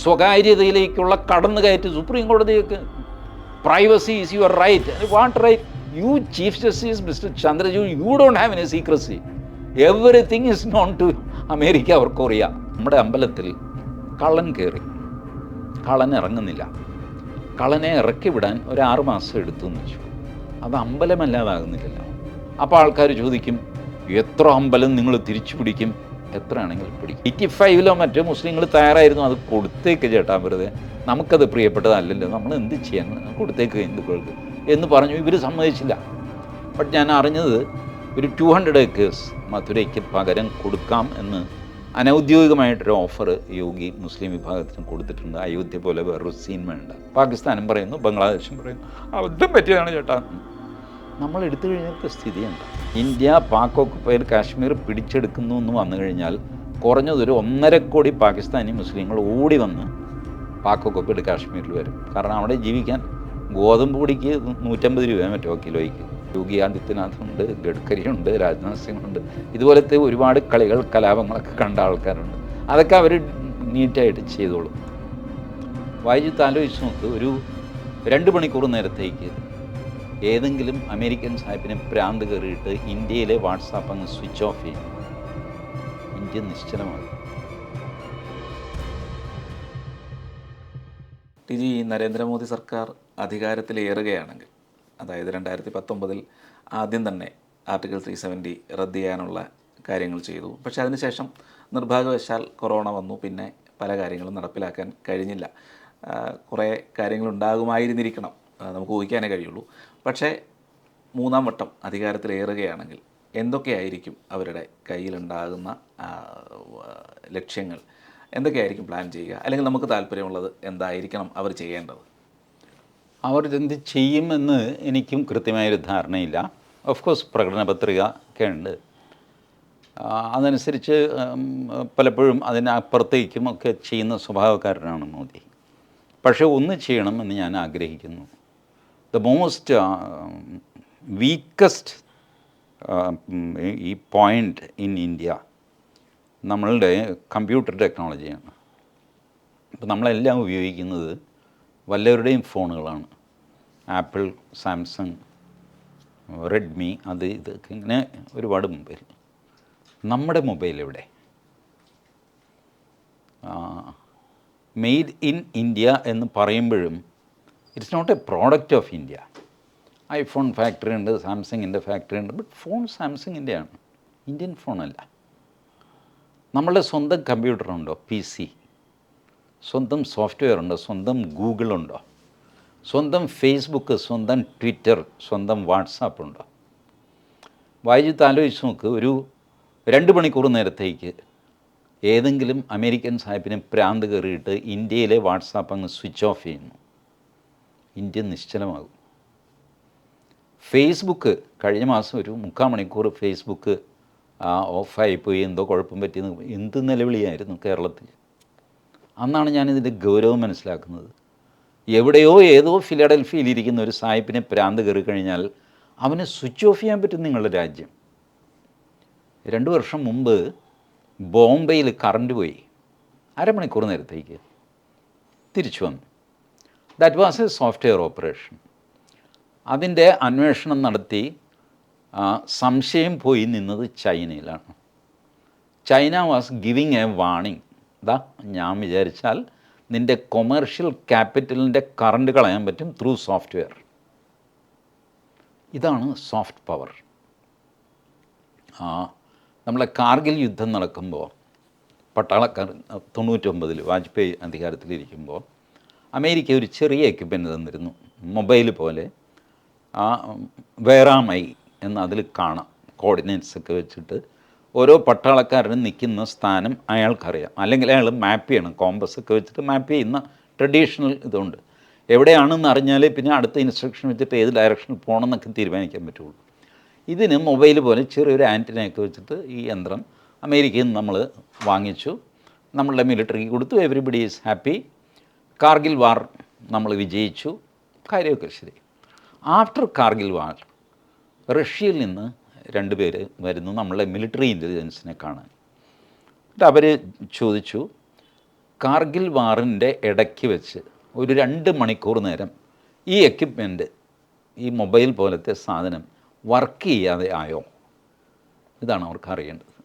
സ്വകാര്യതയിലേക്കുള്ള കടന്നുകയറ്റ് സുപ്രീം കോടതിയൊക്കെ privacy is your right. What right? You chief justice mister Chandrachud, you don't have any secrecy. Everything is known to America or Korea. നമ്മുടെ അമ്പലത്തിൽ കള്ളൻ കയറി, കള്ളൻ ഇറങ്ങുന്നില്ല. കള്ളനെ ഇറക്കി വിടാൻ ഒരു 6 മാസം എടുത്തു എന്ന് വെച്ചു. അത് അമ്പലമല്ലാതാകുന്നില്ലല്ലോ. അപ്പോൾ ആൾക്കാർ ചോദിക്കും, എത്ര അമ്പലം നിങ്ങൾ തിരിച്ചു പിടിക്കും? എത്രയാണെങ്കിലും പിടിക്കും. 85-ലോ മറ്റോ മുസ്ലിങ്ങൾ തയ്യാറായിരുന്നു, അത് കൊടുത്തേക്ക് ചേട്ടാ, വെറുതെ നമുക്കത് പ്രിയപ്പെട്ടതല്ലല്ലോ, നമ്മൾ എന്ത് ചെയ്യാൻ, കൊടുത്തേക്ക് ഹിന്ദുക്കൾക്ക് എന്ന് പറഞ്ഞു. ഇവർ സമ്മതിച്ചില്ല. ബട്ട് ഞാൻ അറിഞ്ഞത് ഒരു 200 ഏക്കേഴ്സ് മഥുരയ്ക്ക് പകരം കൊടുക്കാം എന്ന് അനൗദ്യോഗികമായിട്ടൊരു ഓഫർ യോഗി മുസ്ലിം വിഭാഗത്തിന് കൊടുത്തിട്ടുണ്ട്. അയോധ്യ പോലെ വേറൊരു സീൻ വേണ്ട. പാകിസ്ഥാനും പറയുന്നു, ബംഗ്ലാദേശും പറയുന്നു, അബദ്ധം പറ്റിയതാണ് ചേട്ടാ. നമ്മൾ എടുത്തു കഴിഞ്ഞാൽ സ്ഥിതിയുണ്ട്. ഇന്ത്യ പാക് ഓക്കുപ്പൈഡ് കാശ്മീർ പിടിച്ചെടുക്കുന്നു എന്ന് വന്നു കഴിഞ്ഞാൽ കുറഞ്ഞതൊരു 1.5 കോടി പാകിസ്ഥാനി മുസ്ലിങ്ങൾ ഓടി വന്ന് പാക് ഓക്കുപ്പൈഡ് കാശ്മീരിൽ വരും. കാരണം അവിടെ ജീവിക്കാൻ ഗോതമ്പ് പൊടിക്ക് 150 രൂപ മറ്റോ കിലോയ്ക്ക്. യോഗി ആദിത്യനാഥുണ്ട്, ഗഡ്കരിയുണ്ട്, രാജ്നാഥ് സിംഗുണ്ട്. ഇതുപോലത്തെ ഒരുപാട് കളികൾ, കലാപങ്ങളൊക്കെ കണ്ട ആൾക്കാരുണ്ട്. അതൊക്കെ അവർ നീറ്റായിട്ട് ചെയ്തോളും. വായിച്ച് ആലോചിച്ച് നോക്ക്, ഒരു 2 മണിക്കൂർ നേരത്തേക്ക് ഏതെങ്കിലും അമേരിക്കൻ സാഹിബിനെ ഭ്രാന്ത് കയറിയിട്ട് ഇന്ത്യയിലെ വാട്സാപ്പ് അങ്ങ് സ്വിച്ച് ഓഫ് ചെയ്യും, ഇന്ത്യ നിശ്ചലമാകും. ടി.ജി, നരേന്ദ്രമോദി സർക്കാർ അധികാരത്തിലേറുകയാണെങ്കിൽ, അതായത് 2019-ൽ ആദ്യം തന്നെ ആർട്ടിക്കിൾ 370 റദ്ദ് ചെയ്യാനുള്ള കാര്യങ്ങൾ ചെയ്തു. പക്ഷേ അതിനുശേഷം നിർഭാഗ്യവശാൽ കൊറോണ വന്നു. പിന്നെ പല കാര്യങ്ങളും നടപ്പിലാക്കാൻ കഴിഞ്ഞില്ല. കുറേ കാര്യങ്ങളുണ്ടാകുമായിരുന്നിരിക്കണം, നമുക്ക് ഊഹിക്കാനേ കഴിയുള്ളൂ. പക്ഷേ 3-ാം വട്ടം അധികാരത്തിലേറുകയാണെങ്കിൽ എന്തൊക്കെയായിരിക്കും അവരുടെ കയ്യിലുണ്ടാകുന്ന ലക്ഷ്യങ്ങൾ? എന്തൊക്കെയായിരിക്കും പ്ലാൻ ചെയ്യുക? അല്ലെങ്കിൽ നമുക്ക് താല്പര്യമുള്ളത് എന്തായിരിക്കണം അവർ ചെയ്യേണ്ടത്? അവർ എന്ത് ചെയ്യുമെന്ന് എനിക്കും കൃത്യമായൊരു ധാരണയില്ല. ഓഫ് കോഴ്സ് പ്രകടന പത്രിക ഒക്കെ ഉണ്ട്, അതനുസരിച്ച് പലപ്പോഴും അതിനപ്പുറത്തേക്കും ഒക്കെ ചെയ്യുന്ന സ്വഭാവക്കാരനാണ് മോദി. പക്ഷേ ഒന്ന് ചെയ്യണമെന്ന് ഞാൻ ആഗ്രഹിക്കുന്നു. ദ മോസ്റ്റ് വീക്കസ്റ്റ് ഈ പോയിൻ്റ് ഇൻ ഇന്ത്യ നമ്മളുടെ കമ്പ്യൂട്ടർ ടെക്നോളജിയാണ്. ഇപ്പോൾ നമ്മളെല്ലാം ഉപയോഗിക്കുന്നത് വല്ലവരുടെയും ഫോണുകളാണ്. ആപ്പിൾ, സാംസങ്, റെഡ്മി, അത് ഇതൊക്കെ ഇങ്ങനെ ഒരുപാട് മൊബൈൽ. നമ്മുടെ മൊബൈൽ എവിടെ? മെയ്ഡ് ഇൻ ഇന്ത്യ എന്ന് പറയുമ്പോഴും it's not a product of India. IPhone factory ഉണ്ട്, സാംസങ്ങിൻ്റെ ഫാക്ടറി ഉണ്ട്, ബട്ട് ഫോൺ സാംസങ്ങിൻ്റെയാണ്, ഇന്ത്യൻ ഫോണല്ല. നമ്മളുടെ സ്വന്തം കമ്പ്യൂട്ടറുണ്ടോ? PC. സ്വന്തം സോഫ്റ്റ്വെയർ ഉണ്ടോ? സ്വന്തം ഗൂഗിളുണ്ടോ? സ്വന്തം ഫേസ്ബുക്ക്, സ്വന്തം ട്വിറ്റർ, സ്വന്തം വാട്സാപ്പ് ഉണ്ടോ? വായിച്ച് ആലോചിച്ച് നോക്ക്, ഒരു 2 മണിക്കൂർ നേരത്തേക്ക് ഏതെങ്കിലും അമേരിക്കൻ സാഹിബിനെ ഭ്രാന്ത് കയറിയിട്ട് ഇന്ത്യയിലെ വാട്സാപ്പ് അങ്ങ് സ്വിച്ച് ഓഫ് ചെയ്യുന്നു, ഇന്ത്യ നിശ്ചലമാകും. ഫേസ്ബുക്ക് കഴിഞ്ഞ മാസം ഒരു 3/4 മണിക്കൂർ ഫേസ്ബുക്ക് ഓഫായിപ്പോയി, എന്തോ കുഴപ്പം പറ്റിയെന്ന് എന്ത് നിലവിളിയായിരുന്നു കേരളത്തിൽ. അന്നാണ് ഞാനിതിൻ്റെ ഗൗരവം മനസ്സിലാക്കുന്നത്. എവിടെയോ ഏതോ ഫിലഡൽഫിയയിലിരിക്കുന്ന ഒരു സാഹിബിനെ ഭ്രാന്ത് കയറി കഴിഞ്ഞാൽ അവനെ സ്വിച്ച് ഓഫ് ചെയ്യാൻ പറ്റും നിങ്ങളുടെ രാജ്യം. 2 വർഷം മുമ്പ് ബോംബെയിൽ കറണ്ട് പോയി, 1/2 മണിക്കൂർ നേരത്തേക്ക് തിരിച്ചു വന്നു. That was a software operation. അതിൻ്റെ അന്വേഷണം നടത്തി സംശയം പോയി നിന്നത് ചൈനയിലാണ്. China was giving a warning. ഞാൻ വിചാരിച്ചാൽ നിൻ്റെ കൊമേർഷ്യൽ ക്യാപിറ്റലിൻ്റെ കറണ്ട് കളയാൻ പറ്റും ത്രൂ സോഫ്റ്റ്വെയർ. ഇതാണ് സോഫ്റ്റ് പവർ. നമ്മളെ കാർഗിൽ യുദ്ധം നടക്കുമ്പോൾ പട്ടാളക്കാർ 99-ൽ വാജ്പേയി അധികാരത്തിലിരിക്കുമ്പോൾ അമേരിക്ക ഒരു ചെറിയ എക്യുപ്മെൻ്റ് തന്നിരുന്നു, മൊബൈൽ പോലെ. വേറാമൈ എന്ന് അതിൽ കാണാം, കോർഡിനേറ്റ്സ് ഒക്കെ വെച്ചിട്ട് ഓരോ പട്ടാളക്കാരനും നിൽക്കുന്ന സ്ഥാനം അയാൾക്കറിയാം. അല്ലെങ്കിൽ അയാൾ മാപ്പ് ചെയ്യണം, കോമ്പസ് ഒക്കെ വെച്ചിട്ട് മാപ്പ് ചെയ്യുന്ന ട്രഡീഷണൽ ഇതുണ്ട്. എവിടെയാണെന്ന് അറിഞ്ഞാലേ പിന്നെ അടുത്ത ഇൻസ്ട്രക്ഷൻ വെച്ചിട്ട് ഏത് ഡയറക്ഷനിൽ പോകണം എന്നൊക്കെ തീരുമാനിക്കാൻ പറ്റുള്ളൂ. ഇതിന് മൊബൈൽ പോലെ ചെറിയൊരു ആൻറ്റിനയൊക്കെ വെച്ചിട്ട് ഈ യന്ത്രം അമേരിക്കയിൽ നിന്ന് നമ്മൾ വാങ്ങിച്ചു, നമ്മളുടെ മിലിറ്ററിക്ക് കൊടുത്തു. Everybody is happy. Kargil war നമ്മൾ വിജയിച്ചു, കാര്യമൊക്കെ ശരി. ആഫ്റ്റർ കാർഗിൽ വാർ റഷ്യയിൽ നിന്ന് 2 പേര് വരുന്നു നമ്മളെ മിലിറ്ററി ഇൻ്റലിജൻസിനെ കാണാൻ. എന്നിട്ട് അവർ ചോദിച്ചു, കാർഗിൽ വാറിൻ്റെ ഇടയ്ക്ക് വെച്ച് ഒരു 2 മണിക്കൂർ നേരം ഈ എക്യുപ്മെൻറ്റ്, ഈ മൊബൈൽ പോലത്തെ സാധനം വർക്ക് ചെയ്യാതെ ആയോ? ഇതാണ് അവർക്ക് അറിയേണ്ടത്.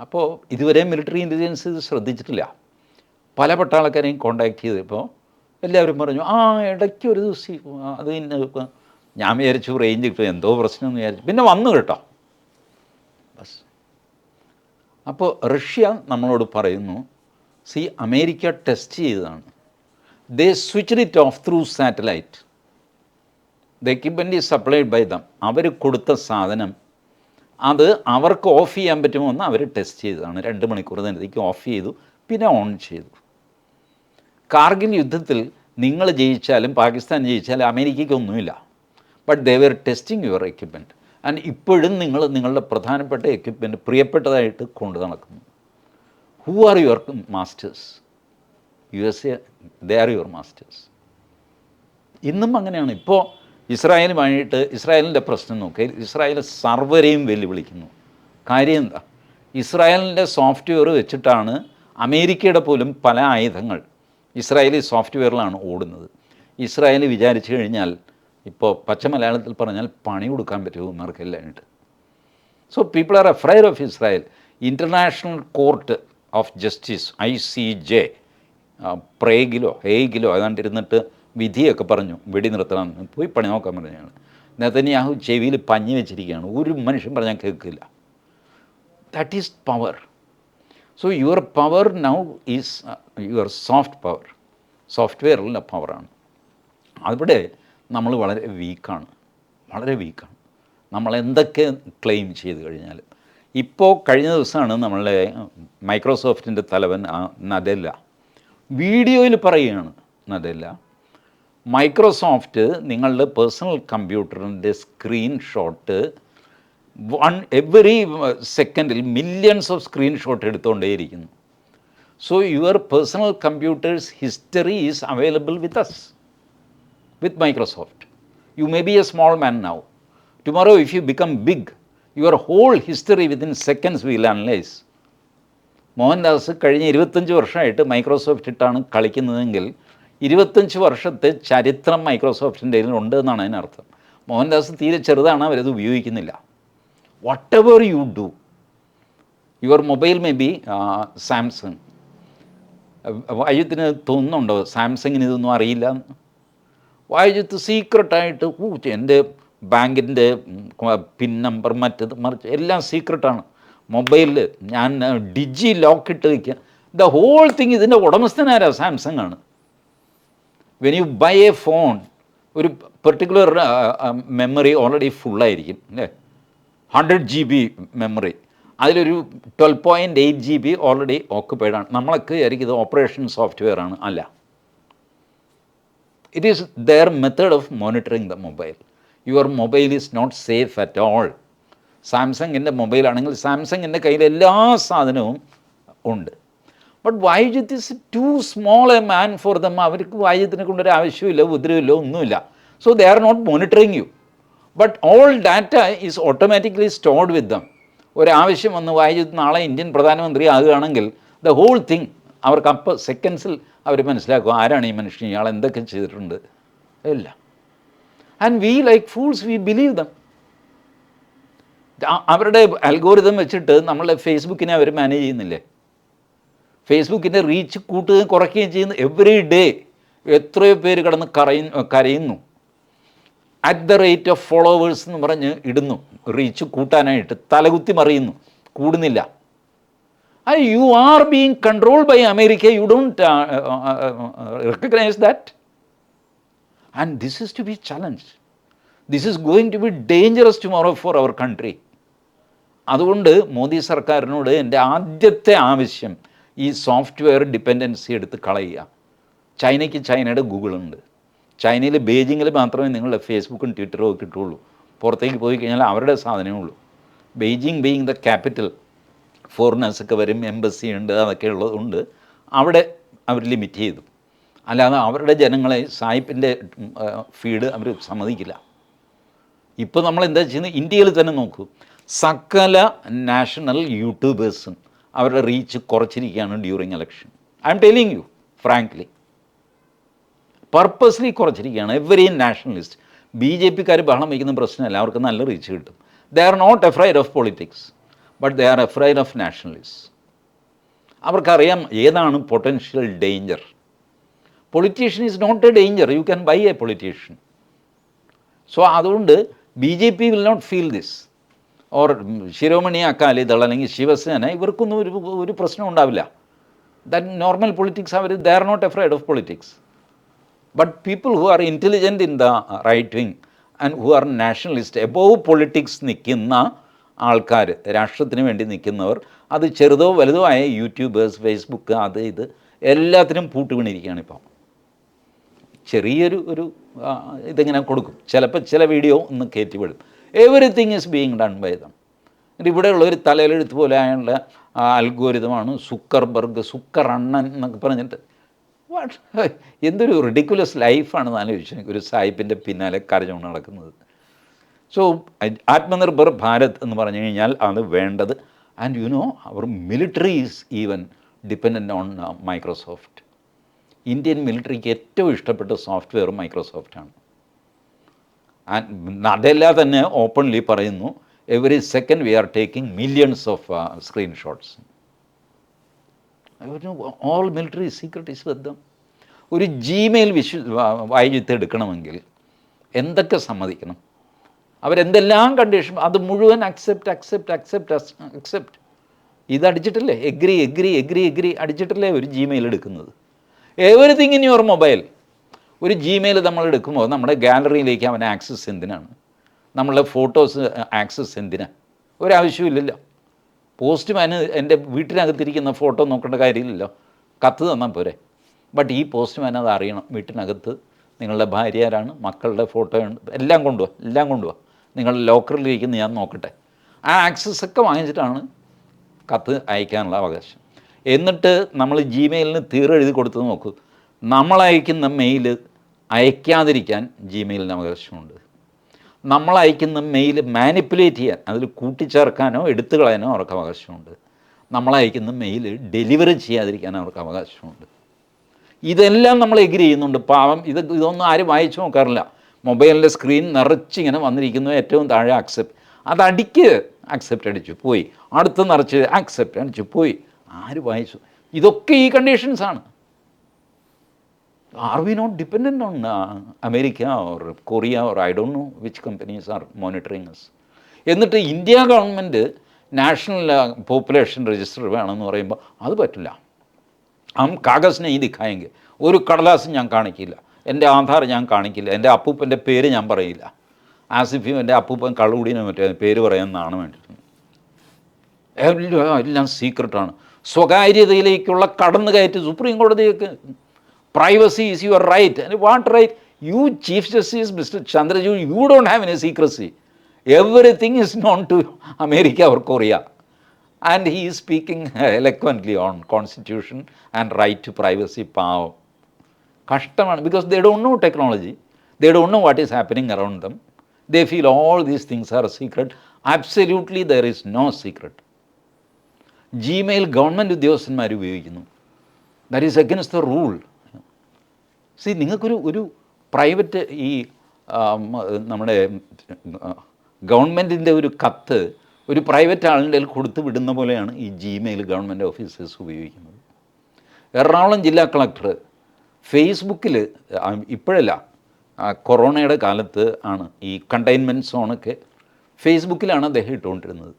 അപ്പോൾ ഇതുവരെ മിലിറ്ററി ഇൻ്റലിജൻസ് ഇത് ശ്രദ്ധിച്ചിട്ടില്ല. പല പട്ടാളക്കാരെയും കോണ്ടാക്ട് ചെയ്തപ്പോൾ എല്ലാവരും പറഞ്ഞു ഇടയ്ക്ക് ഒരു ദിവസം അത് ഇപ്പം ഞാൻ വിചാരിച്ചു റേഞ്ച് കിട്ടും, എന്തോ പ്രശ്നം എന്ന് വിചാരിച്ചു. പിന്നെ വന്നു കേട്ടോ ബസ്. അപ്പോൾ റഷ്യ നമ്മളോട് പറയുന്നു, അമേരിക്ക ടെസ്റ്റ് ചെയ്തതാണ്. They switched it off through satellite. The equipment is supplied by them. അവർ കൊടുത്ത സാധനം അത് അവർക്ക് ഓഫ് ചെയ്യാൻ പറ്റുമോ എന്ന് അവർ ടെസ്റ്റ് ചെയ്തതാണ്. 2 മണിക്കൂർ നേരത്തേക്ക് ഓഫ് ചെയ്തു, പിന്നെ ഓൺ ചെയ്തു. കാർഗിൽ യുദ്ധത്തിൽ നിങ്ങൾ ജയിച്ചാലും പാകിസ്ഥാൻ ജയിച്ചാലും അമേരിക്കയ്ക്കൊന്നുമില്ല. But they were testing your equipment. And ഇപ്പോഴും നിങ്ങൾ നിങ്ങളുടെ പ്രധാനപ്പെട്ട എക്യുപ്മെൻറ്റ് പ്രിയപ്പെട്ടതായിട്ട് കൊണ്ടു നടക്കുന്നു. Who are your masters? USA, they are your masters. ഇന്നും അങ്ങനെയാണ്. ഇപ്പോൾ ഇസ്രായേലുമായിട്ട് ഇസ്രായേലിൻ്റെ പ്രശ്നം നോക്കി, ഇസ്രായേൽ സർവരെയും വെല്ലുവിളിക്കുന്നു. കാര്യം എന്താ? ഇസ്രായേലിൻ്റെ സോഫ്റ്റ്വെയർ വെച്ചിട്ടാണ് അമേരിക്കയുടെ പോലും പല ആയുധങ്ങൾ ഇസ്രായേലി സോഫ്റ്റ്വെയറിലാണ് ഓടുന്നത്. ഇസ്രായേൽ വിചാരിച്ചു കഴിഞ്ഞാൽ ഇപ്പോൾ പച്ച മലയാളത്തിൽ പറഞ്ഞാൽ പണി കൊടുക്കാൻ പറ്റുമോ ഇവന്മാർക്കെല്ലാമായിട്ട്. So people are afraid of Israel. International court of justice ICJ ഹേഗിലോ ഏതാണ്ടിരുന്നിട്ട് വിധിയൊക്കെ പറഞ്ഞു വെടിനിർത്തണം. പോയി പണി നോക്കാൻ പറഞ്ഞാണ്. നെതന്യാഹു ചെവിയിൽ പഞ്ഞി വെച്ചിരിക്കുകയാണ്. ഒരു മനുഷ്യൻ പറഞ്ഞാൽ കേൾക്കില്ല. That is power. So your power now is your soft power. സോഫ്റ്റ്വെയറിലുള്ള പവറാണ്. അവിടെ നമ്മൾ വളരെ വീക്കാണ്. നമ്മൾ എന്തൊക്കെ ക്ലെയിം ചെയ്ത് കഴിഞ്ഞാലും. ഇപ്പോൾ കഴിഞ്ഞ ദിവസമാണ് നമ്മളുടെ മൈക്രോസോഫ്റ്റിൻ്റെ തലവൻ നദെല്ല വീഡിയോയിൽ പറയുകയാണ്. നദെല്ല, മൈക്രോസോഫ്റ്റ് നിങ്ങളുടെ പേഴ്സണൽ കമ്പ്യൂട്ടറിൻ്റെ സ്ക്രീൻഷോട്ട് എവറി സെക്കൻഡിൽ മില്യൺസ് ഓഫ് സ്ക്രീൻഷോട്ട് എടുത്തുകൊണ്ടേയിരിക്കുന്നു. So your personal computers history is available with us, with Microsoft. You may be a small man now. Tomorrow if you become big, your whole history within seconds we will analyze. Mohandas കഴിഞ്ഞ 25 വർഷമായിട്ട് Microsoft ഇട്ടാണ് കളിക്കുന്നതെങ്കിൽ 25 വർഷത്തെ ചരിത്രം മൈക്രോസോഫ്റ്റിൻ്റെ ഉണ്ട് എന്നാണ് അതിനർത്ഥം. മോഹൻദാസ് തീരെ ചെറുതാണ്, അവരത് ഉപയോഗിക്കുന്നില്ല. Whatever you do, your mobile may be Samsung. വൈദ്യുത്തിന് തോന്നുന്നുണ്ടോ സാംസങ്ങിന് ഇതൊന്നും അറിയില്ല? വൈദ്യുത്ത് സീക്രട്ടായിട്ട് എൻ്റെ ബാങ്കിൻ്റെ പിൻ നമ്പർ മറ്റത് മറിച്ച് എല്ലാം സീക്രട്ടാണ്. മൊബൈലിൽ ഞാൻ ഡിജി ലോക്ക് ഇട്ട് വയ്ക്കുക. ദ ഹോൾ തിങ് ഇതിൻ്റെ ഉടമസ്ഥനാരാ? സാംസങ് ആണ്. When you buy a phone, ഒരു പെർട്ടിക്കുലർ മെമ്മറി ഓൾറെഡി ഫുള്ളായിരിക്കും അല്ലേ, 100 GB മെമ്മറി, അതിലൊരു 12.8 GB ഓൾറെഡി ഓക്കുപ്പൈഡാണ്. നമ്മളൊക്കെ വിചാരിക്കും ഇത് ഓപ്പറേഷൻ സോഫ്റ്റ്വെയർ ആണ്. അല്ല, it is their method of monitoring the mobile. Your mobile is not safe at all. സാംസങ്ങിൻ്റെ മൊബൈലാണെങ്കിൽ സാംസങ്ങിൻ്റെ കയ്യിൽ എല്ലാ സാധനവും ഉണ്ട്. But Vaidyuth is too small a man for them. അവർക്ക് വൈദ്യുത്തിനെ കൊണ്ടൊരു ആവശ്യമില്ല, ഉപദ്രവമില്ല, ഒന്നുമില്ല. So they are not monitoring you. But all data is automatically stored with them. ഒരാവശ്യം വന്ന് വൈദ്യുത്ത് നാളെ ഇന്ത്യൻ പ്രധാനമന്ത്രി ആകുകയാണെങ്കിൽ ദ ഹോൾ തിങ് അവർക്ക് അപ്പോൾ സെക്കൻഡ്സിൽ അവർ മനസ്സിലാക്കും ആരാണ് ഈ മനുഷ്യൻ, ഇയാൾ എന്തൊക്കെ ചെയ്തിട്ടുണ്ട് ഇല്ല. And we like fools we believe dum. അവരുടെ അൽഗോരിതം വെച്ചിട്ട് നമ്മളെ ഫേസ്ബുക്കിനെ അവർ മാനേജ് ചെയ്യുന്നില്ലേ? ഫേസ്ബുക്കിൻ്റെ റീച്ച് കൂട്ടുകയും കുറയ്ക്കുകയും ചെയ്യുന്നു. എവറി ഡേ എത്രയോ പേര് കിടന്ന് കരയുന്നു. @ ഫോളോവേഴ്സ് എന്ന് പറഞ്ഞ് ഇടുന്നു, റീച്ച് കൂട്ടാനായിട്ട് തലകുത്തി മറിയുന്നു, കൂടുന്നില്ല. You are being controlled by America. You don't recognize that. And this is to be challenged. This is going to be dangerous tomorrow for our country. അതുകൊണ്ട് മോദി സർക്കാരിനോട് എൻ്റെ ആദ്യത്തെ ആവശ്യം ഈ സോഫ്റ്റ്വെയർ ഡിപ്പെൻഡൻസി എടുത്ത് കളയുക. ചൈനയ്ക്ക് ചൈനയുടെ ഗൂഗിളുണ്ട്. ചൈനയിൽ ബെയ്ജിങ്ങിൽ മാത്രമേ നിങ്ങളുടെ ഫേസ്ബുക്കും ട്വിറ്ററും ഒക്കെ കിട്ടുള്ളൂ. പുറത്തേക്ക് പോയി കഴിഞ്ഞാൽ അവരുടെ സാധനമേ ഉള്ളൂ. ബെയ്ജിങ് ബീയിങ് ദ ക്യാപിറ്റൽ, ഫോറിനേഴ്സൊക്കെ വരും, എംബസി ഉണ്ട്, അതൊക്കെ ഉള്ളതുകൊണ്ട് അവിടെ അവർ ലിമിറ്റ് ചെയ്തു. അല്ലാതെ അവരുടെ ജനങ്ങളെ സായിപ്പിൻ്റെ ഫീഡ് അവർ സമ്മതിക്കില്ല. ഇപ്പോൾ നമ്മൾ എന്താ ചെയ്യുന്നത്? ഇന്ത്യയിൽ തന്നെ നോക്കൂ, സകല നാഷണൽ യൂട്യൂബേഴ്സും അവരുടെ റീച്ച് കുറച്ചിരിക്കുകയാണ് during election. I am telling you frankly. Purposely കുറച്ചിരിക്കുകയാണ്. Every nationalist. ബി ജെ പിക്കാർ ബഹളം വയ്ക്കുന്ന പ്രശ്നമല്ല, അവർക്ക് നല്ല റീച്ച് കിട്ടും. They are not afraid of politics, but they are afraid of nationalist. അവർക്കറിയാം ഏതാണ് potential danger. Politician is not a danger, you can buy a politician. So അതുകൊണ്ട് B J P will not feel this. Or Shiromani Akali Dal അല്ലെങ്കിൽ ശിവസേന, ഇവർക്കൊന്നും ഒരു പ്രശ്നം ഉണ്ടാവില്ല. That normal politics, അവർ they are not afraid of politics. But people who are intelligent in the right wing and who are nationalist, above politics നിൽക്കുന്ന ആൾക്കാർ, രാഷ്ട്രത്തിന് വേണ്ടി നിൽക്കുന്നവർ, അത് ചെറുതോ വലുതോ ആയ യൂട്യൂബേഴ്സ്, ഫേസ്ബുക്ക്, അത് ഇത് എല്ലാത്തിനും പൂട്ടുവീണിരിക്കുകയാണ് ഇപ്പോൾ. ചെറിയൊരു ഇതിങ്ങനെ കൊടുക്കും, ചിലപ്പോൾ ചില വീഡിയോ ഒന്ന് കയറ്റി വിടും. Everything is being done by them. ഇവിടെയുള്ള ഒരു തലയിലെഴുത്ത് പോലെ ആയുള്ള അൽഗോരിതമാണ് സുക്കർബർഗ്, സുക്കറണ്ണൻ എന്നൊക്കെ പറഞ്ഞിട്ട്. എന്തൊരു റിഡിക്കുലസ് ലൈഫാണെന്ന് ആലോചിച്ചു ഒരു സായിപ്പിൻ്റെ പിന്നാലെ കരഞ്ഞുകൊണ്ട് നടക്കുന്നത്. സോ ആത്മനിർഭർ ഭാരത് എന്ന് പറഞ്ഞു കഴിഞ്ഞാൽ അത് വേണ്ടത്. And you know our military is even dependent on Microsoft. Indian മിലിറ്ററിക്ക് ഏറ്റവും ഇഷ്ടപ്പെട്ട സോഫ്റ്റ്വെയർ മൈക്രോസോഫ്റ്റാണ്. ആൻഡ് അതെല്ലാം തന്നെ ഓപ്പൺലി പറയുന്നു, every second we are taking millions of screenshots. All military secret is with them. ഒരു ജിമെയിൽ വായിച്ചെടുക്കണമെങ്കിൽ എന്തൊക്കെ സമ്മതിക്കണം, അവരെന്തെല്ലാം കണ്ടീഷൻ, അത് മുഴുവൻ അക്സെപ്റ്റ് ഇതടിച്ചിട്ടല്ലേ, എഗ്രി അടിച്ചിട്ടല്ലേ ഒരു ജിമെയിൽ എടുക്കുന്നത്. Everything in your mobile. ഒരു ജിമെയിൽ നമ്മൾ എടുക്കുമ്പോൾ നമ്മുടെ ഗാലറിയിലേക്ക് അവൻ ആക്സസ് എന്തിനാണ്, നമ്മളുടെ ഫോട്ടോസ് ആക്സസ് എന്തിനാണ്? ഒരാവശ്യമില്ലല്ലോ. പോസ്റ്റ്മാന് എൻ്റെ വീട്ടിനകത്തിരിക്കുന്ന ഫോട്ടോ നോക്കേണ്ട കാര്യമില്ലല്ലോ, കത്ത് തന്നാൽ പോരെ. ബട്ട് ഈ പോസ്റ്റ്മാൻ അത് അറിയണം, വീട്ടിനകത്ത് നിങ്ങളുടെ ഭാര്യ ആരാണ്, മക്കളുടെ ഫോട്ടോ ഉണ്ട്, എല്ലാം കൊണ്ടുപോവാ, നിങ്ങളുടെ ലോക്കറിലിരിക്കുന്ന ഞാൻ നോക്കട്ടെ. ആ ആക്സസ് ഒക്കെ വാങ്ങിച്ചിട്ടാണ് കത്ത് അയക്കാനുള്ള അവകാശം. എന്നിട്ട് നമ്മൾ ജിമെയിലിന് തീരെഴുതി കൊടുത്ത് നോക്കൂ, നമ്മളയക്കുന്ന മെയിൽ അയക്കാതിരിക്കാൻ ജിമെയിലിന് അവകാശമുണ്ട്. നമ്മളയക്കുന്ന മെയിൽ മാനിപ്പുലേറ്റ് ചെയ്യാൻ, അതിൽ കൂട്ടിച്ചേർക്കാനോ എടുത്തു കളയാനോ അവർക്ക് അവകാശമുണ്ട്. നമ്മളയക്കുന്ന മെയിൽ ഡെലിവറി ചെയ്യാതിരിക്കാൻ അവർക്ക് അവകാശമുണ്ട്. ഇതെല്ലാം നമ്മൾ എഗ്രി ചെയ്യുന്നുണ്ട്. പാവം ഇതൊന്നും ആരും വായിച്ചു നോക്കാറില്ല. മൊബൈലിൻ്റെ സ്ക്രീൻ നിറച്ചിങ്ങനെ വന്നിരിക്കുന്നു, ഏറ്റവും താഴെ അക്സെപ്റ്റ്, അതടിക്ക് അക്സെപ്റ്റ് അടിച്ചു പോയി, അടുത്ത് നിറച്ച് അക്സെപ്റ്റ് അടിച്ചു പോയി. ആര് വായിച്ചു? ഇതൊക്കെ ഈ കണ്ടീഷൻസാണ്. Are we not dependent on America or Korea or I don't know which companies are monitoring us? എന്നിട്ട് India government national population register വേണമെന്ന് പറയുമ്പോൾ അത് പറ്റില്ല. കാഗസിനെ ഈ ദിക്കായെങ്കിൽ ഒരു കടലാസും ഞാൻ കാണിക്കില്ല, എൻ്റെ ആധാർ ഞാൻ കാണിക്കില്ല, എൻ്റെ അപ്പൂപ്പൻ്റെ പേര് ഞാൻ പറയില്ല. ആസിഫിയും എൻ്റെ അപ്പൂപ്പൻ കള്ളുകൂടിനെ മറ്റേ പേര് പറയാമെന്നാണ് വേണ്ടിയിട്ട്. എല്ലാം സീക്രട്ടാണ്. സ്വകാര്യതയിലേക്കുള്ള കടന്നുകയറ്റ് supreme കോടതിയൊക്കെ. Privacy is your right. And what right? You, Chief Justice Mr. Chandrachud, you don't have any secrecy. Everything is known to America or Korea. And he is speaking eloquently on constitution and right to privacy power. Kashtamana, because they don't know technology. They don't know what is happening around them. They feel all these things are a secret. Absolutely there is no secret. Gmail government ഉദ്യോഗസ്ഥന്മാർ ഉപയോഗിക്കുന്നു. That is against the rule. C, നിങ്ങൾക്കൊരു private ഈ നമ്മുടെ ഗവൺമെൻറ്റിൻ്റെ ഒരു കത്ത് ഒരു private ആളിൻ്റെ കൊടുത്ത് വിടുന്ന പോലെയാണ് ഈ ജിമെയിൽ ഗവൺമെൻറ് ഓഫീസേഴ്സ് ഉപയോഗിക്കുന്നത്. എറണാകുളം ജില്ലാ കളക്ടർ ഫേസ്ബുക്കിൽ, ഇപ്പോഴല്ല, കൊറോണയുടെ കാലത്ത് ആണ് ഈ കണ്ടെയ്ൻമെൻറ്റ് സോണൊക്കെ ഫേസ്ബുക്കിലാണ് അദ്ദേഹം ഇട്ടുകൊണ്ടിരുന്നത്.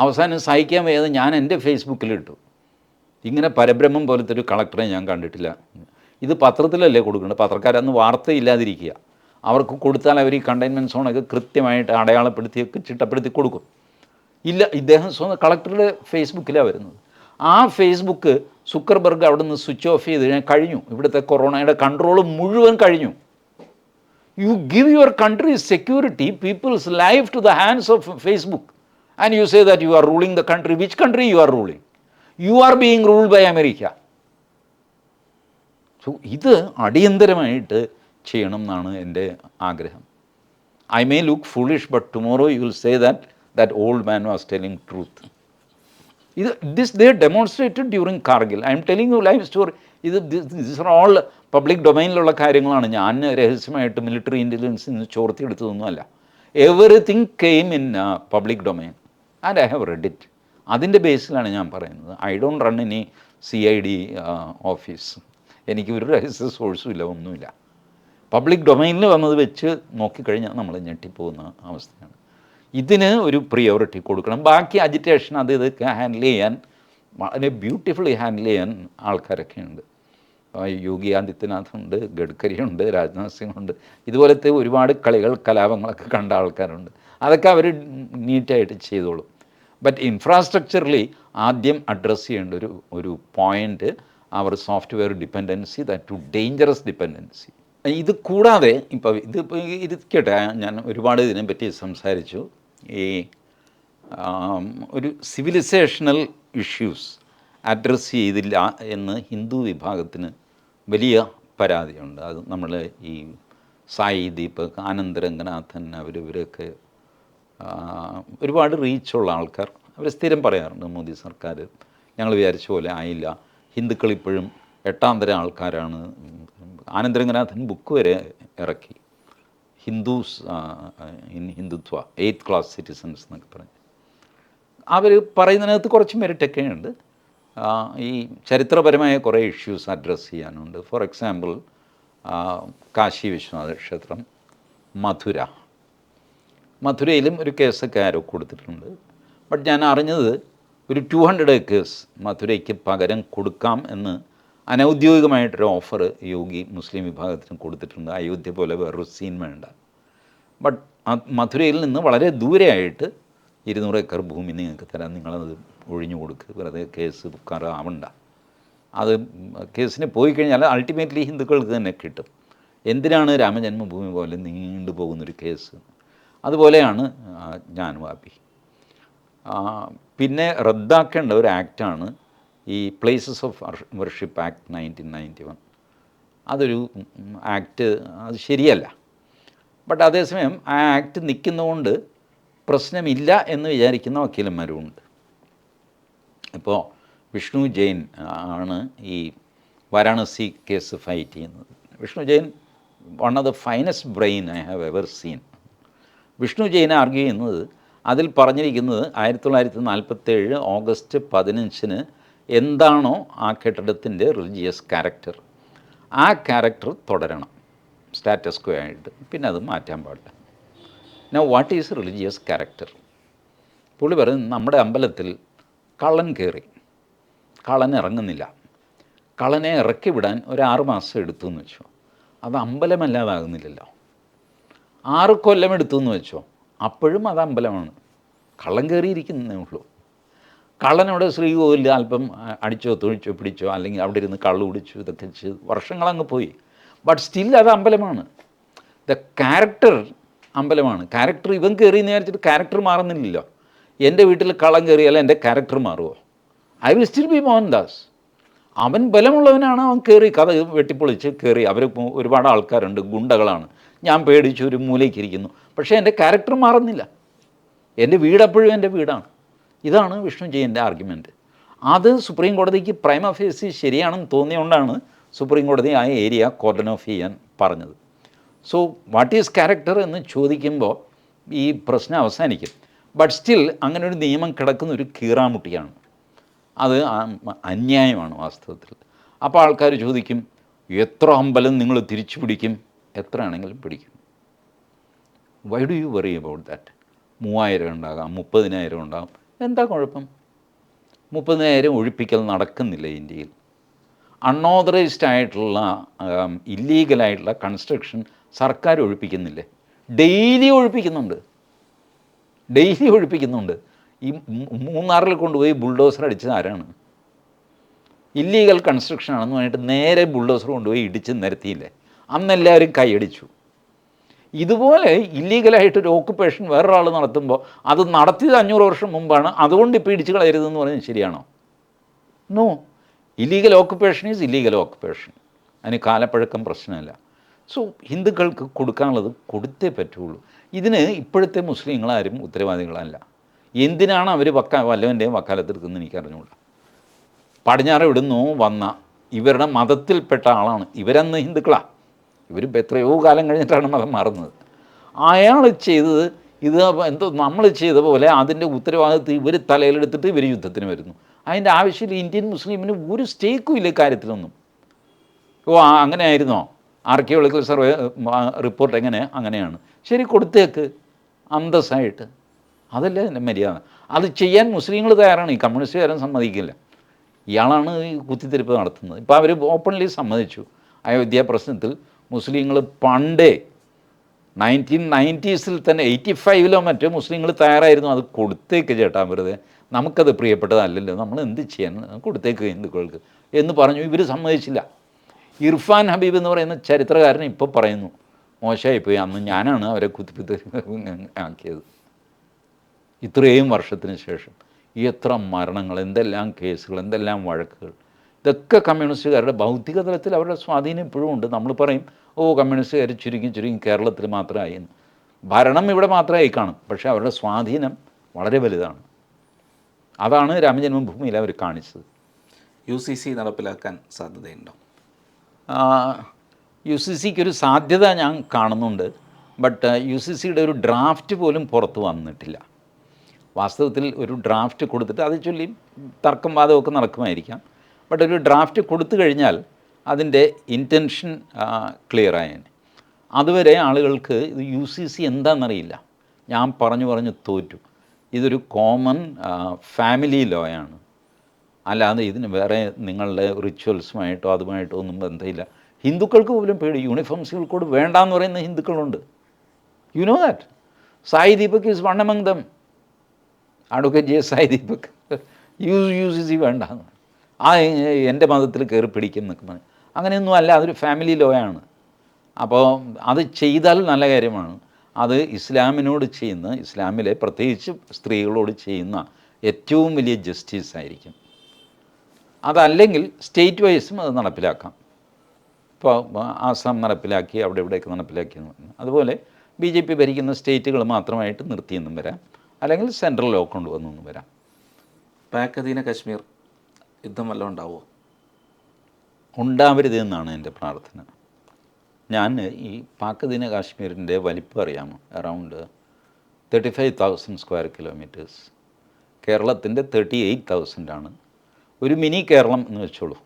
അവസാനം സഹിക്കാൻ വയ്യാതെ ഞാൻ എൻ്റെ ഫേസ്ബുക്കിലിട്ടു. ഇങ്ങനെ പരബ്രഹ്മം പോലത്തെ ഒരു കളക്ടറെ ഞാൻ കണ്ടിട്ടില്ല. ഇത് പത്രത്തിലല്ലേ കൊടുക്കേണ്ടത്, പത്രക്കാരന്ന് വാർത്തയില്ലാതിരിക്കുക. അവർക്ക് കൊടുത്താൽ അവർ ഈ കണ്ടെയ്ൻമെൻറ്റ് സോണൊക്കെ കൃത്യമായിട്ട് അടയാളപ്പെടുത്തിയൊക്കെ ചിട്ടപ്പെടുത്തി കൊടുക്കും. ഇല്ല, ഇദ്ദേഹം കളക്ടറുടെ ഫേസ്ബുക്കിലാണ് വരുന്നത്. ആ ഫേസ്ബുക്ക് സുക്കർബർഗ് അവിടെ നിന്ന് സ്വിച്ച് ഓഫ് ചെയ്ത് കഴിഞ്ഞു. ഇവിടുത്തെ കൊറോണയുടെ കൺട്രോൾ മുഴുവൻ കഴിഞ്ഞു. You give your country security, people's life to the hands of Facebook and you say that you are ruling the country. Which country you are ruling? You are being ruled by America. So ഇത് അടിയന്തരമായിട്ട് ചെയ്യണം എന്നാണ് എൻ്റെ ആഗ്രഹം. I may look foolish, but tomorrow you will say that old man was telling truth. They demonstrated during Kargil. I am telling you live story. These are all public ഡൊമൈനിലുള്ള കാര്യങ്ങളാണ്. ഞാൻ രഹസ്യമായിട്ട് മിലിറ്ററി ഇൻ്റലിജൻസിൽ നിന്ന് ചോർത്തിയെടുത്തതൊന്നുമല്ല. Everything came in public domain and I have read it. അതിൻ്റെ ബേസിലാണ് ഞാൻ പറയുന്നത്. I don't run any CID office. എനിക്ക് ഒരു രഹസ്യ സോഴ്സും ഇല്ല, ഒന്നുമില്ല. പബ്ലിക് ഡൊമൈനിൽ വന്നത് വെച്ച് നോക്കിക്കഴിഞ്ഞാൽ നമ്മൾ ഞെട്ടിപ്പോകുന്ന അവസ്ഥയാണ്. ഇതിന് ഒരു പ്രിയോറിറ്റി കൊടുക്കണം. ബാക്കി അജിറ്റേഷൻ അത് ഇതൊക്കെ ഹാൻഡിൽ ചെയ്യാൻ വളരെ ബ്യൂട്ടിഫുള്ളി ഹാൻഡിൽ ചെയ്യാൻ ആൾക്കാരൊക്കെ ഉണ്ട്. യോഗി ആദിത്യനാഥ് ഉണ്ട്, ഗഡ്കരി ഉണ്ട്, രാജ്നാഥ് സിംഗ് ഉണ്ട്. ഇതുപോലത്തെ ഒരുപാട് കളികൾ കലാപങ്ങളൊക്കെ കണ്ട ആൾക്കാരുണ്ട്. അതൊക്കെ അവർ നീറ്റായിട്ട് ചെയ്തോളും. ബട്ട് ഇൻഫ്രാസ്ട്രക്ചറലി ആദ്യം അഡ്രസ്സ് ചെയ്യേണ്ട ഒരു point our software dependency, that too dangerous dependency. ഇത് കൂടാതെ ഇതിപ്പോൾ ഇരിക്കട്ടെ, ഞാൻ ഒരുപാട് ഇതിനെപ്പറ്റി സംസാരിച്ചു. ഈ ഒരു സിവിലൈസേഷണൽ ഇഷ്യൂസ് അഡ്രസ്സ് ചെയ്തില്ല എന്ന് ഹിന്ദു വിഭാഗത്തിന് വലിയ പരാതിയുണ്ട്. അത് നമ്മൾ ഈ സായി ദീപക്, ആനന്ദ് രംഗനാഥൻ ഇവരൊക്കെ ഒരുപാട് റീച്ചുള്ള ആൾക്കാർ അവർ സ്ഥിരം പറയാറുണ്ട്, മോദി സർക്കാർ ഞങ്ങൾ വിചാരിച്ച പോലെ ആയില്ല, ഹിന്ദുക്കൾ ഇപ്പോഴും 8ാം തരം ആൾക്കാരാണ്. ആനന്ദ് രംഗനാഥൻ ബുക്ക് വരെ ഇറക്കി, Hindus in Hindutva 8th class citizens എന്നൊക്കെ പറഞ്ഞ്. അവർ പറയുന്നതിനകത്ത് കുറച്ച് മെറിറ്റൊക്കെ ഉണ്ട്. ഈ ചരിത്രപരമായ കുറേ ഇഷ്യൂസ് അഡ്രസ്സ് ചെയ്യാനുണ്ട്. ഫോർ എക്സാമ്പിൾ കാശി വിശ്വനാഥ ക്ഷേത്രം, മധുരയിലും ഒരു കേസൊക്കെ ആരോ കൊടുത്തിട്ടുണ്ട്. ബട്ട് ഞാൻ അറിഞ്ഞത് ഒരു 200 acres മധുരയ്ക്ക് പകരം കൊടുക്കാം എന്ന് അനൗദ്യോഗികമായിട്ടൊരു ഓഫർ യോഗി മുസ്ലിം വിഭാഗത്തിന് കൊടുത്തിട്ടുണ്ട്. അയോധ്യ പോലെ വേറൊരു സീൻ വേണ്ട. ബട്ട് മധുരയിൽ നിന്ന് വളരെ ദൂരെയായിട്ട് 200 acre ഭൂമി നിങ്ങൾക്ക് തരാം, നിങ്ങളത് ഒഴിഞ്ഞു കൊടുക്കുക, വെറുതെ കേസ് ബുക്കാറാവണ്ട. അത് കേസിന് പോയി കഴിഞ്ഞാൽ അൾട്ടിമേറ്റ്ലി ഹിന്ദുക്കൾക്ക് തന്നെ കിട്ടും. എന്തിനാണ് രാമജന്മഭൂമി പോലെ നീണ്ടു പോകുന്നൊരു കേസ്? അതുപോലെയാണ് ജ്ഞാനവാപി. പിന്നെ റദ്ദാക്കേണ്ട ഒരു ആക്റ്റാണ് ഈ പ്ലേസസ് ഓഫ് വർഷിപ്പ് ആക്ട് 1991. അതൊരു ആക്ട്, അത് ശരിയല്ല. ബട്ട് അതേസമയം ആ ആക്ട് നിൽക്കുന്നതുകൊണ്ട് പ്രശ്നമില്ല എന്ന് വിചാരിക്കുന്ന വക്കീലന്മാരുമുണ്ട്. ഇപ്പോൾ വിഷ്ണു ജെയിൻ ആണ് ഈ വാരാണസി കേസ് ഫൈറ്റ് ചെയ്യുന്നത്. Vishnu Jain one of the finest brain I have ever seen. Vishnu Jain argue ചെയ്യുന്നത്, അതിൽ പറഞ്ഞിരിക്കുന്നത് 1947 ഓഗസ്റ്റ് 15 എന്താണോ ആ കെട്ടിടത്തിൻ്റെ റിലീജിയസ് ക്യാരക്ടർ, ആ ക്യാരക്ടർ തുടരണം സ്റ്റാറ്റസ് ക്വോ ആയിട്ട്, പിന്നെ അത് മാറ്റാൻ പാടില്ല. Now what is religious character? പുള്ളി പറയുന്നത്, നമ്മുടെ അമ്പലത്തിൽ കള്ളൻ കയറി, കള്ളൻ ഇറങ്ങുന്നില്ല, കള്ളനെ ഇറക്കി വിടാൻ ഒരു 6 മാസം എടുത്തു എന്ന് വെച്ചോ, അത് അമ്പലമല്ലാതാകുന്നില്ലല്ലോ. 6 കൊല്ലം എടുത്തു എന്ന് വെച്ചോ, അപ്പോഴും അത് അമ്പലമാണ്. കള്ളൻ കയറിയിരിക്കുന്നേ ഉള്ളൂ. കള്ളനോട് ശ്രീകോവിലിൽ അല്പം അടിച്ചോ തൊഴിച്ചോ പിടിച്ചോ, അല്ലെങ്കിൽ അവിടെ ഇരുന്ന് കള്ളു കുടിച്ചു, ഇതൊക്കെ ചെയ്ത് വർഷങ്ങളങ്ങ് പോയി. ബട്ട് സ്റ്റിൽ അത് അമ്പലമാണ്. ദ ക്യാരക്ടർ അമ്പലമാണ്. ക്യാരക്ടർ ഇവൻ കയറിയെന്ന് വിചാരിച്ചിട്ട് ക്യാരക്ടർ മാറുന്നില്ലല്ലോ. എൻ്റെ വീട്ടിൽ കള്ളം കയറിയാൽ എൻ്റെ ക്യാരക്ടർ മാറുമോ? I will still B Mohandas. അവൻ ബലമുള്ളവനാണ്, അവൻ കയറി കഥ വെട്ടിപ്പൊളിച്ച് കയറി. അവർ ഒരുപാട് ആൾക്കാരുണ്ട്, ഗുണ്ടകളാണ്, ഞാൻ പേടിച്ച് ഒരു മൂലയ്ക്ക് ഇരിക്കുന്നു, പക്ഷേ എൻ്റെ ക്യാരക്ടർ മാറുന്നില്ല. എൻ്റെ വീടെപ്പോഴും എൻ്റെ വീടാണ്. ഇതാണ് വിഷ്ണു ജെയിൻ്റെ ആർഗ്യുമെൻറ്റ്. അത് സുപ്രീം കോടതിക്ക് പ്രൈമ ഫേസി ശരിയാണെന്ന് തോന്നിയുകൊണ്ടാണ് സുപ്രീം കോടതി ആ ഏരിയ കോർഡൻ ഓഫ് ചെയ്യാൻ പറഞ്ഞത്. സോ വാട്ട് ഈസ് ക്യാരക്ടർ എന്ന് ചോദിക്കുമ്പോൾ ഈ പ്രശ്നം അവസാനിക്കും. ബട്ട് സ്റ്റിൽ അങ്ങനെ ഒരു നിയമം കിടക്കുന്ന ഒരു കീറാമുട്ടിയാണ്. അത് അന്യായമാണ് വാസ്തവത്തിൽ. അപ്പോൾ ആൾക്കാർ ചോദിക്കും, എത്ര അമ്പലം നിങ്ങൾ തിരിച്ചു പിടിക്കും? എത്രയാണെങ്കിലും പിടിക്കും. Why do you worry about that? 3000 ഉണ്ടാകാം, 30,000 ഉണ്ടാകും, എന്താ കുഴപ്പം? 30,000 ഒഴിപ്പിക്കൽ നടക്കുന്നില്ല ഇന്ത്യയിൽ. അൺഓതറൈസ്ഡ് ആയിട്ടുള്ള ഇല്ലീഗലായിട്ടുള്ള കൺസ്ട്രക്ഷൻ സർക്കാർ ഒഴിപ്പിക്കുന്നില്ലേ? ഡെയിലി ഒഴിപ്പിക്കുന്നുണ്ട്. ഈ മൂന്നാറിൽ കൊണ്ടുപോയി ബുൾഡോസർ അടിച്ചത് ആരാണ്? ഇല്ലീഗൽ കൺസ്ട്രക്ഷൻ ആണെന്ന് പറഞ്ഞിട്ട് നേരെ ബുൾഡോസർ കൊണ്ടുപോയി ഇടിച്ച് നിരത്തിയില്ലേ? അന്നെല്ലാവരും കൈയടിച്ചു. ഇതുപോലെ ഇല്ലീഗലായിട്ടൊരു ഓക്കുപ്പേഷൻ വേറൊരാൾ നടത്തുമ്പോൾ അത് നടത്തിയത് 500 വർഷം മുമ്പാണ്, അതുകൊണ്ട് ഇപ്പോൾ ഇടിച്ച് കളയരുതെന്ന് പറയുന്നത് ശരിയാണോ? No. Illegal occupation is illegal occupation. അതിന് കാലപ്പഴക്കം പ്രശ്നമല്ല. സോ ഹിന്ദുക്കൾക്ക് കൊടുക്കാനുള്ളത് കൊടുത്തേ പറ്റുള്ളൂ. ഇതിന് ഇപ്പോഴത്തെ മുസ്ലിങ്ങളാരും ഉത്തരവാദികളല്ല. എന്തിനാണ് അവർ വല്ലവൻ്റെയും വക്കാലത്തെടുക്കുന്നത് എനിക്കറിഞ്ഞുകൂടാ. പടിഞ്ഞാറ് ഇവിടുന്നു വന്ന ഇവരുടെ മതത്തിൽപ്പെട്ട ആളാണ്. ഇവരന്ന് ഹിന്ദുക്കളാണ്. ഇവരിപ്പോൾ എത്രയോ കാലം കഴിഞ്ഞിട്ടാണ് മതം മാറുന്നത്. അയാൾ ചെയ്തത് ഇത് എന്തോ നമ്മൾ ചെയ്ത പോലെ അതിൻ്റെ ഉത്തരവാദിത്വം ഇവർ തലയിലെടുത്തിട്ട് ഇവർ യുദ്ധത്തിന് വരുന്നു. അതിൻ്റെ ആവശ്യമില്ല. ഇന്ത്യൻ മുസ്ലിമിന് ഒരു സ്റ്റേക്കും ഇല്ല കാര്യത്തിലൊന്നും. അങ്ങനെ ആയിരുന്നോ? ആർക്കിയോളജിക്കൽ സർവേ റിപ്പോർട്ട് അങ്ങനെയാണ്. ശരി, കൊടുത്തേക്ക് അന്തസ്സായിട്ട്. അതല്ലേ എൻ്റെ മര്യാദ. അത് ചെയ്യാൻ മുസ്ലിങ്ങൾ തയ്യാറാണ്. ഈ കമ്മ്യൂണിസ്റ്റുകാരൻ സമ്മതിക്കില്ല. ഇയാളാണ് ഈ കുത്തിത്തിരിപ്പ് നടത്തുന്നത്. ഇപ്പോൾ അവർ ഓപ്പൺലി സമ്മതിച്ചു. അയോധ്യ പ്രശ്നത്തിൽ മുസ്ലിങ്ങൾ പണ്ടേ 1990s തന്നെ 85 മറ്റോ മുസ്ലിങ്ങൾ തയ്യാറായിരുന്നു. അത് കൊടുത്തേക്ക് ചേട്ടാ, വെറുതെ നമുക്കത് പ്രിയപ്പെട്ടതല്ലല്ലോ, നമ്മൾ എന്ത് ചെയ്യാൻ, കൊടുത്തേക്ക് ഹിന്ദുക്കൾക്ക് എന്ന് പറഞ്ഞു. ഇവർ സമ്മതിച്ചില്ല. ഇർഫാൻ ഹബീബ് എന്ന് പറയുന്ന ചരിത്രകാരൻ ഇപ്പോൾ പറയുന്നു, മോശമായിപ്പോയി, അന്ന് ഞാനാണ് അവരെ കുത്തിപ്പിത്ത് ആക്കിയത്. ഇത്രയും വർഷത്തിന് ശേഷം എത്ര മരണങ്ങൾ, എന്തെല്ലാം കേസുകൾ, എന്തെല്ലാം വഴക്കുകൾ. ഇതൊക്കെ കമ്മ്യൂണിസ്റ്റുകാരുടെ ബൗദ്ധിക തലത്തിൽ അവരുടെ സ്വാധീനം ഇപ്പോഴും ഉണ്ട്. നമ്മൾ പറയും, കമ്മ്യൂണിസ്റ്റുകാർ ചുരുങ്ങി കേരളത്തിൽ മാത്രമായി എന്ന്. ഭരണം ഇവിടെ മാത്രമായി കാണും, പക്ഷേ അവരുടെ സ്വാധീനം വളരെ വലുതാണ്. അതാണ് രാമജന്മഭൂമിയിൽ അവർ കാണിച്ചത്. UCC നടപ്പിലാക്കാൻ സാധ്യതയുണ്ടോ? UCCക്ക് ഒരു സാധ്യത ഞാൻ കാണുന്നുണ്ട്. ബട്ട് UCCയുടെ ഒരു ഡ്രാഫ്റ്റ് പോലും പുറത്ത് വന്നിട്ടില്ല. വാസ്തവത്തിൽ ഒരു ഡ്രാഫ്റ്റ് കൊടുത്തിട്ട് അത് ചൊല്ലി തർക്കം വാദമൊക്കെ നടക്കുമായിരിക്കാം. ബട്ട് ഒരു ഡ്രാഫ്റ്റ് കൊടുത്തു കഴിഞ്ഞാൽ അതിൻ്റെ ഇൻറ്റൻഷൻ ക്ലിയറായേനെ. അതുവരെ ആളുകൾക്ക് ഇത് UCC എന്താണെന്നറിയില്ല. ഞാൻ പറഞ്ഞു തോറ്റു. ഇതൊരു കോമൺ ഫാമിലി ലോയാണ്, അല്ലാതെ ഇതിന് വേറെ നിങ്ങളുടെ റിച്വൽസുമായിട്ടോ അതുമായിട്ടോ ഒന്നും ബന്ധമില്ല. ഹിന്ദുക്കൾക്ക് പോലും പേടി. യൂണിഫോം സിവിൽ കോഡ് വേണ്ടാന്ന് പറയുന്ന ഹിന്ദുക്കളുണ്ട്. You know that. Sai Deepak is one among them. Advocate J Sai Deepak UCC വേണ്ടാന്ന്, എൻ്റെ മതത്തിൽ കയറി പിടിക്കും എന്നൊക്കെ പറഞ്ഞു. അങ്ങനെയൊന്നും അല്ല, അതൊരു ഫാമിലി ലോയാണ്. അപ്പോൾ അത് ചെയ്താൽ നല്ല കാര്യമാണ്. അത് ഇസ്ലാമിനോട് ചെയ്യുന്ന, ഇസ്ലാമിലെ പ്രത്യേകിച്ച് സ്ത്രീകളോട് ചെയ്യുന്ന ഏറ്റവും വലിയ ജസ്റ്റിസ് ആയിരിക്കും. അതല്ലെങ്കിൽ സ്റ്റേറ്റ് വൈസും അത് നടപ്പിലാക്കാം. ഇപ്പോൾ ആസാം നടപ്പിലാക്കി, അവിടെ ഇവിടെയൊക്കെ നടപ്പിലാക്കിയെന്ന് പറഞ്ഞു. അതുപോലെ BJP ഭരിക്കുന്ന സ്റ്റേറ്റുകൾ മാത്രമായിട്ട് നിർത്തിയെന്നും വരാം, അല്ലെങ്കിൽ സെൻട്രൽ ലോ കൊണ്ടുവന്നെന്നും വരാം. പാക് അധീന കശ്മീർ യുദ്ധം വല്ലതും ഉണ്ടാവുമോ? ഉണ്ടാവരുത് എന്നാണ് എൻ്റെ പ്രാർത്ഥന. ഞാൻ ഈ പാക് അധീന കാശ്മീരിൻ്റെ വലിപ്പം അറിയാമോ? Around 35,000 square kilometres. കേരളത്തിൻ്റെ 38,000 ഒരു മിനി കേരളം എന്ന് വെച്ചോളൂ.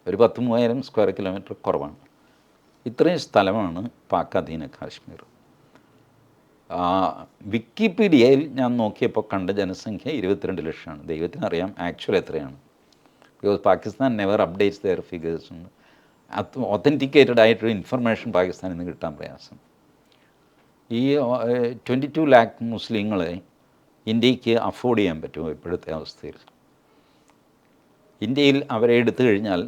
ഒരു 13,000 സ്ക്വയർ കിലോമീറ്റർ കുറവാണ്. ഇത്രയും സ്ഥലമാണ് പാക് അധീന കാശ്മീർ. വിക്കിപീഡിയയിൽ ഞാൻ നോക്കിയപ്പോൾ കണ്ട ജനസംഖ്യ 22 ലക്ഷമാണ്. ദൈവത്തിനറിയാം ആക്ച്വൽ എത്രയാണ്. Because Pakistan never updates their figures. Authenticated ആയിട്ടൊരു ഇൻഫർമേഷൻ പാകിസ്ഥാനിൽ നിന്ന് കിട്ടാൻ പ്രയാസം. ഈ 22 lakh മുസ്ലിങ്ങളെ ഇന്ത്യക്ക് അഫോർഡ് ചെയ്യാൻ പറ്റുമോ ഇപ്പോഴത്തെ അവസ്ഥയിൽ? ഇന്ത്യയിൽ അവരെ എടുത്തു കഴിഞ്ഞാൽ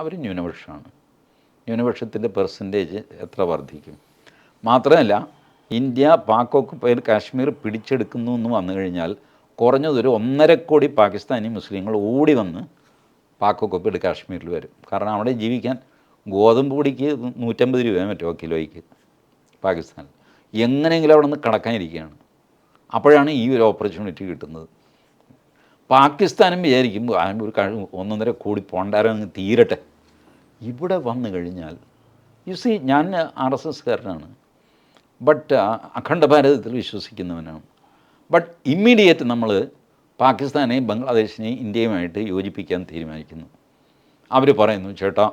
അവർ ന്യൂനപക്ഷമാണ്. ന്യൂനപക്ഷത്തിൻ്റെ പെർസെൻറ്റേജ് എത്ര വർദ്ധിക്കും? മാത്രമല്ല, ഇന്ത്യ പാക് ഓക്കുപ്പൈഡ് കാശ്മീർ പിടിച്ചെടുക്കുന്നു എന്ന് വന്നു കഴിഞ്ഞാൽ കുറഞ്ഞതൊരു 1.5 കോടി പാകിസ്ഥാനി മുസ്ലിങ്ങൾ ഓടി വന്ന് പാക് ഓക്കുപ്പൈഡ് കാശ്മീരിൽ വരും. കാരണം അവിടെ ജീവിക്കാൻ ഗോതമ്പ് പൊടിക്ക് 150 രൂപ മറ്റോ കിലോയ്ക്ക് പാകിസ്ഥാനിൽ. എങ്ങനെയെങ്കിലും അവിടെ നിന്ന് കടക്കാനിരിക്കുകയാണ്. അപ്പോഴാണ് ഈ ഒരു ഓപ്പർച്യൂണിറ്റി കിട്ടുന്നത്. പാകിസ്ഥാനും വിചാരിക്കും ഒരു 1.5 കോടി പോണ്ടാരങ്ങ് തീരട്ടെ. ഇവിടെ വന്നു കഴിഞ്ഞാൽ ഞാൻ RSSകാരനാണ്, ബട്ട് അഖണ്ഡ ഭാരതത്തിൽ വിശ്വസിക്കുന്നവനാണ്. ബട്ട് ഇമ്മീഡിയറ്റ് നമ്മൾ പാകിസ്ഥാനെയും ബംഗ്ലാദേശിനെയും ഇന്ത്യയുമായിട്ട് യോജിപ്പിക്കാൻ തീരുമാനിക്കുന്നു. അവർ പറയുന്നു, ചേട്ടാ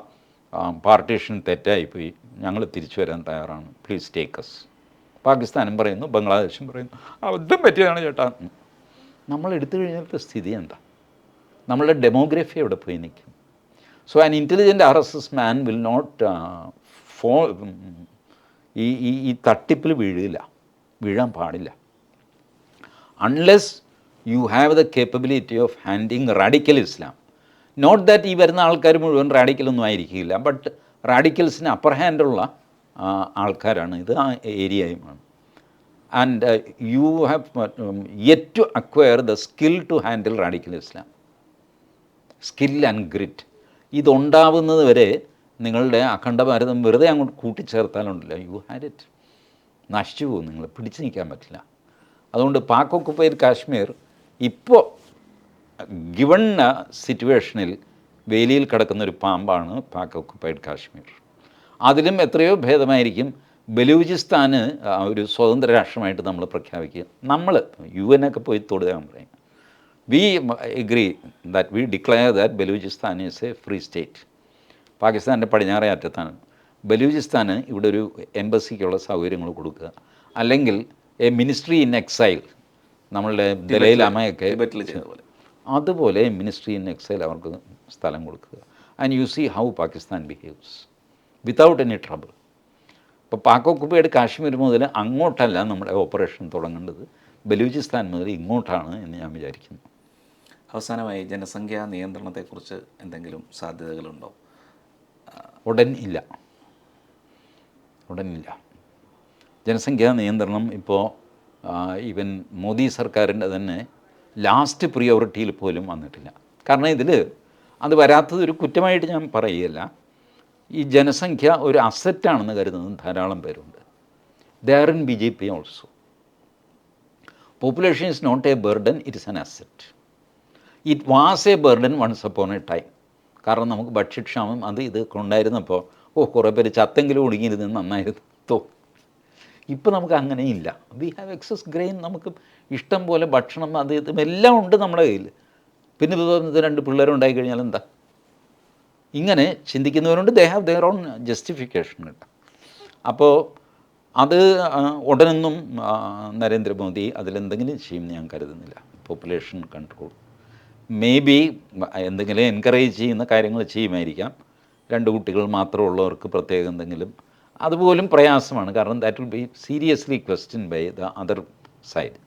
പാർട്ടീഷൻ തെറ്റായിപ്പോയി, ഞങ്ങൾ തിരിച്ചു വരാൻ തയ്യാറാണ്, പ്ലീസ് ടേക്ക് അസ്. പാകിസ്ഥാനും പറയുന്നു, ബംഗ്ലാദേശും പറയുന്നു, അബദ്ധം പറ്റിയതാണ് ചേട്ടാ. നമ്മൾ എടുത്തു കഴിഞ്ഞാൽ സ്ഥിതി എന്താ? നമ്മളുടെ ഡെമോഗ്രഫി എവിടെ പോയി നിൽക്കും? So an intelligent RSS man will not ഈ തട്ടിപ്പിൽ വീഴാൻ പാടില്ല. Unless you have the capability of handling radical Islam. Not that ഈ വരുന്ന ആൾക്കാർ മുഴുവൻ റാഡിക്കലൊന്നും ആയിരിക്കില്ല, ബട്ട് റാഡിക്കൽസിന് അപ്പർ ഹാൻഡുള്ള ആൾക്കാരാണ് ഇത്, ആ ഏരിയയുമാണ്. And you have yet to acquire the skill to handle radical Islam. Skill and grit ഇതുണ്ടാവുന്നത് വരെ നിങ്ങളുടെ അഖണ്ഡ ഭാരതം വെറുതെ അങ്ങോട്ട് കൂട്ടിച്ചേർത്താലുണ്ടല്ലോ, യു ഹാഡ് ഇറ്റ്, നശിച്ചു പോകും. നിങ്ങൾ പിടിച്ചു നിൽക്കാൻ പറ്റില്ല. അതുകൊണ്ട് പാക് ഓക്കുപ്പൈഡ് കാശ്മീർ ഇപ്പോൾ ഗിവൺ സിറ്റുവേഷനിൽ വേലിയിൽ കിടക്കുന്നൊരു പാമ്പാണ് പാക് ഓക്കുപ്പൈഡ് കാശ്മീർ. അതിലും എത്രയോ ഭേദമായിരിക്കും ബലൂചിസ്ഥാന് ഒരു സ്വതന്ത്ര രാഷ്ട്രമായിട്ട് നമ്മൾ പ്രഖ്യാപിക്കുക. നമ്മൾ UN ഒക്കെ പോയി തൊടുക പറയും. We agree that we declare that Balochistan is a free state. പാകിസ്ഥാൻ്റെ പടിഞ്ഞാറേ അറ്റത്താണ്. ബലൂചിസ്ഥാന് ഇവിടെ ഒരു എംബസിക്കുള്ള സൗകര്യങ്ങൾ കൊടുക്കുക, അല്ലെങ്കിൽ എ മിനിസ്ട്രി ഇൻ എക്സൈൽ, നമ്മളുടെ ദലൈലാമയൊക്കെ അതുപോലെ മിനിസ്ട്രി ഇൻ എക്സൈൽ അവർക്ക് സ്ഥലം കൊടുക്കുക. And you see how Pakistan behaves without any trouble. ഇപ്പോൾ പാക് ഓക്കുപ്പൈഡ് കാശ്മീർ മുതൽ അങ്ങോട്ടല്ല നമ്മുടെ ഓപ്പറേഷൻ തുടങ്ങേണ്ടത്, ബലൂചിസ്ഥാൻ മുതൽ ഇങ്ങോട്ടാണ് എന്ന് ഞാൻ വിചാരിക്കുന്നു. അവസാനമായി ജനസംഖ്യാ നിയന്ത്രണത്തെക്കുറിച്ച് എന്തെങ്കിലും സാധ്യതകളുണ്ടോ? ഉടനില്ല. ജനസംഖ്യാ നിയന്ത്രണം ഇപ്പോൾ ഈവൻ മോദി സർക്കാരിൻ്റെ തന്നെ ലാസ്റ്റ് പ്രിയോറിറ്റിയിൽ പോലും വന്നിട്ടില്ല. കാരണം ഇതിൽ അത് വരാത്തത് ഒരു കുറ്റമായിട്ട് ഞാൻ പറയുകയല്ല. ഈ ജനസംഖ്യ ഒരു അസറ്റാണെന്ന് കരുതുന്ന ധാരാളം പേരുണ്ട്. They are in BJP also. Population is not a burden, it is an asset. It was a burden once upon a time. കാരണം നമുക്ക് ഭക്ഷ്യക്ഷാമം അത് ഇതൊക്കെ ഉണ്ടായിരുന്നപ്പോൾ കുറേ പേര് ചത്തെങ്കിലും ഒടുങ്ങിയിരുന്ന് നന്നായിരുന്നു തോന്നും. ഇപ്പോൾ നമുക്ക് അങ്ങനെയില്ല. വി ഹാവ് എക്സസ് ഗ്രെയിൻ, നമുക്ക് ഇഷ്ടം പോലെ ഭക്ഷണം അത് ഇതും എല്ലാം ഉണ്ട് നമ്മുടെ കയ്യിൽ. പിന്നെ ഇത് 2 പിള്ളേരുണ്ടായി കഴിഞ്ഞാൽ എന്താ? ഇങ്ങനെ ചിന്തിക്കുന്നവരുണ്ട്. They have their own justification ഉണ്ട്. അപ്പോൾ അത് ഉടനൊന്നും നരേന്ദ്രമോദി അതിലെന്തെങ്കിലും ചെയ്യുമെന്ന് ഞാൻ കരുതുന്നില്ല. പോപ്പുലേഷൻ കൺട്രോൾ മേ ബി എന്തെങ്കിലും എൻകറേജ് ചെയ്യുന്ന കാര്യങ്ങൾ ചെയ്യുമായിരിക്കാം. 2 കുട്ടികൾ മാത്രമുള്ളവർക്ക് പ്രത്യേകം എന്തെങ്കിലും, അതുപോലും പ്രയാസമാണ്. കാരണം that will be seriously question by the other side.